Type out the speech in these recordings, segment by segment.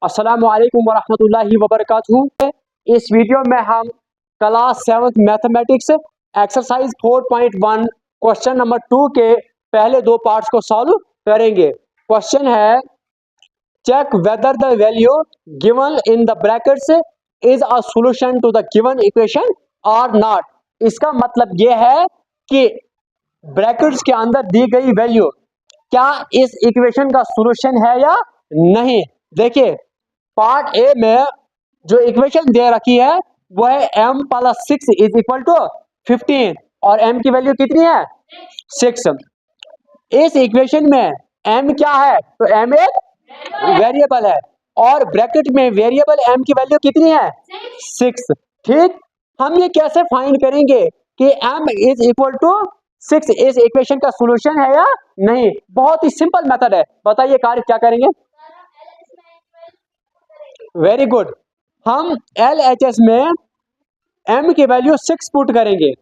अस्सलामु अलैकुम वरहमतुल्लाहि वबरकातुहू। इस वीडियो में हम class 7th mathematics exercise 4.1 question number 2 के पहले दो पार्ट्स को सॉल्व करेंगे। क्वेश्चन है check whether the value given in the brackets is a solution to the given equation और नॉट। इसका मतलब यह है कि ब्रैकेट्स के अंदर दी गई वैल्यू क्या इस इक्वेशन का सॉल्यूशन है या नहीं। देखिए पार्ट ए में जो इक्वेशन दे रखी है वो है m plus 6 is equal to 15 और m की वैल्यू कितनी है 6। इस इक्वेशन में m क्या है तो m एक वेरिएबल है और ब्रैकेट में वेरिएबल m की वैल्यू कितनी है 6। ठीक, हम ये कैसे फाइंड करेंगे कि m इज इक्वल टू 6 इस इक्वेशन का सॉल्यूशन है या नहीं। बहुत ही सिंपल मेथड है, बताइए कार्य क्या करेंगे। वेरी गुड, हम LHS में m की वैल्यू 6 पुट करेंगे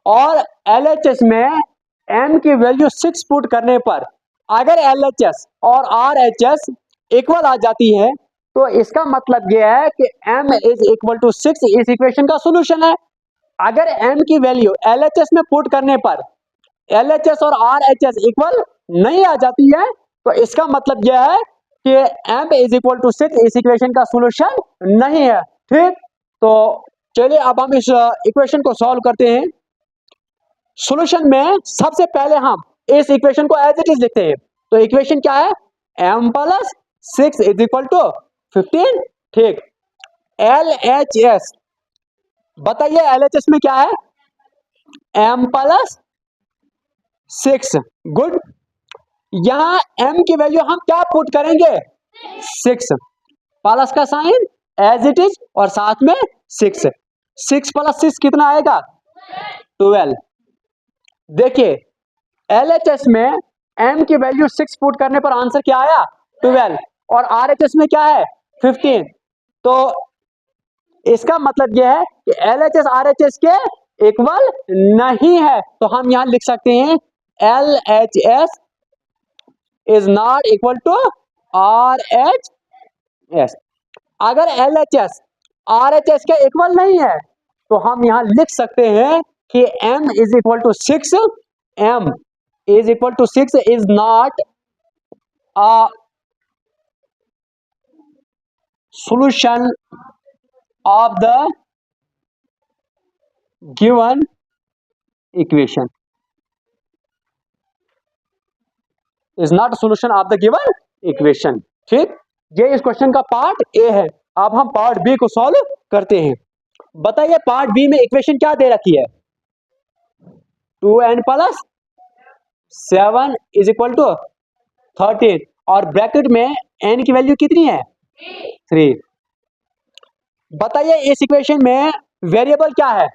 और LHS में m की वैल्यू 6 पुट करने पर अगर LHS और RHS इक्वल आ जाती है तो इसका मतलब यह है कि m इज इक्वल टू 6 इस इक्वेशन का सॉल्यूशन है। अगर m की वैल्यू LHS में पुट करने पर LHS और RHS इक्वल नहीं आ जाती है तो इसका मतलब यह है कि m इज इक्वल टू 6 इस इक्वेशन का सॉल्यूशन नहीं है। ठीक, तो चलिए अब हम इस इक्वेशन को सॉल्व करते हैं। सॉल्यूशन में सबसे पहले हम इस इक्वेशन को एज इट इज लिखते हैं। तो इक्वेशन क्या है m plus 6 is equal to 15। ठीक, LHS बताइए LHS में क्या है m प्लस 6। गुड, यहां m की वैल्यू हम क्या पुट करेंगे 6, प्लस का साइन एज इट इज और साथ में 6 प्लस 6 कितना आएगा 12। देखिए LHS में m की वैल्यू 6 पुट करने पर आंसर क्या आया 12 और RHS में क्या है 15। तो इसका मतलब यह है कि LHS RHS के इक्वल नहीं है। तो हम यहां लिख सकते हैं LHS is not equal to RHS। अगर LHS RHS के इक्वल नहीं है तो हम यहां लिख सकते हैं कि m is equal to 6, m is equal to 6 is not a solution of the given equation, is not a solution of the given equation। ठीक, ये इस क्वेश्चन का पार्ट ए है। अब हम पार्ट बी को सॉल्व करते हैं। बताइए पार्ट बी में इक्वेशन क्या दे रखी है 2n plus 7 is equal to 13 और ब्रैकेट में n की वैल्यू कितनी है 3। बताइए इस इक्वेशन में वेरिएबल क्या है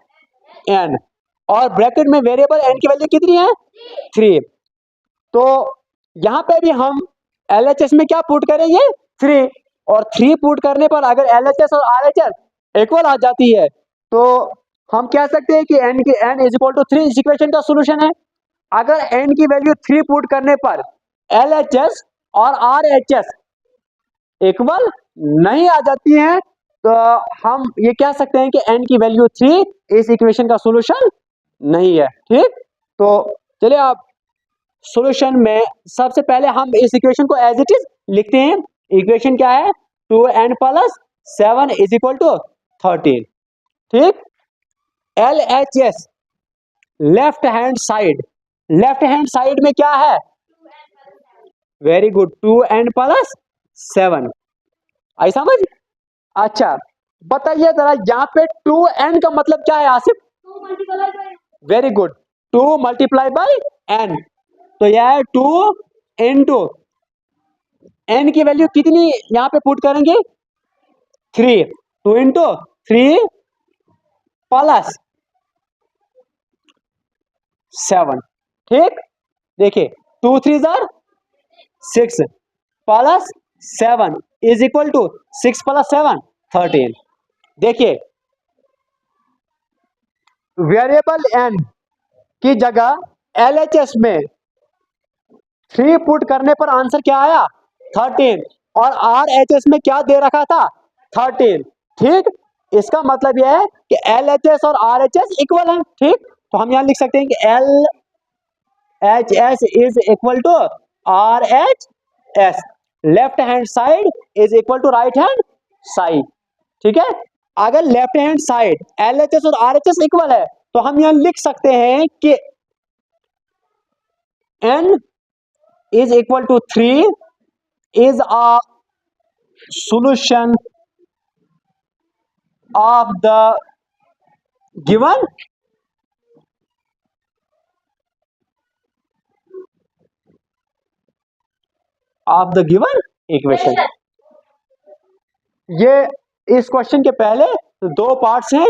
n और ब्रैकेट में वेरिएबल n की वैल्यू कितनी है 3। तो यहां पे भी हम LHS में क्या पुट करेंगे 3 और 3 पुट करने पर अगर LHS और RHS इक्वल आ जाती है तो हम कह सकते हैं कि n इज इक्वल टू 3 इस इक्वेशन का सॉल्यूशन है। अगर n की वैल्यू 3 पुट करने पर LHS और RHS इक्वल नहीं आ जाती है तो हम ये कह सकते हैं कि n की वैल्यू 3 इस इक्वेशन का सॉल्यूशन नहीं है। ठीक, तो चलिए आप सॉल्यूशन में सबसे पहले हम इस इक्वेशन को एज इट इज लिखते हैं। इक्वेशन क्या है 2n plus 7 is equal to 13। ठीक, LHS लेफ्ट हैंड साइड में क्या है वेरी गुड 2n प्लस 7 आई समझ। अच्छा बताइए जरा यहाँ पे 2n का मतलब क्या है Asif. Very good, 2 multiply by n, तो यह है 2 इंटू n की वैल्यू कितनी यहां पे पुट करेंगे 3, 2 इंटू 3 प्लस 7। ठीक, देखिए 2 3 जार 6 plus 7 is equal to 6 plus 7 13। देखिए वेरिएबल n की जगह LHS में 3 पुट करने पर आंसर क्या आया 13 और RHS में क्या दे रखा था 13। ठीक, इसका मतलब यह है कि LHS और RHS इक्वल हैं। ठीक, तो हम यहां लिख सकते हैं कि LHS is equal to RHS, left hand side is equal to right hand side. ठीक है, अगर लेफ्ट हैंड साइड LHS और RHS इक्वल है तो हम यहां लिख सकते हैं कि N is equal to 3 is a solution of the given equation. ये इस क्वेश्चन के पहले दो पार्ट्स हैं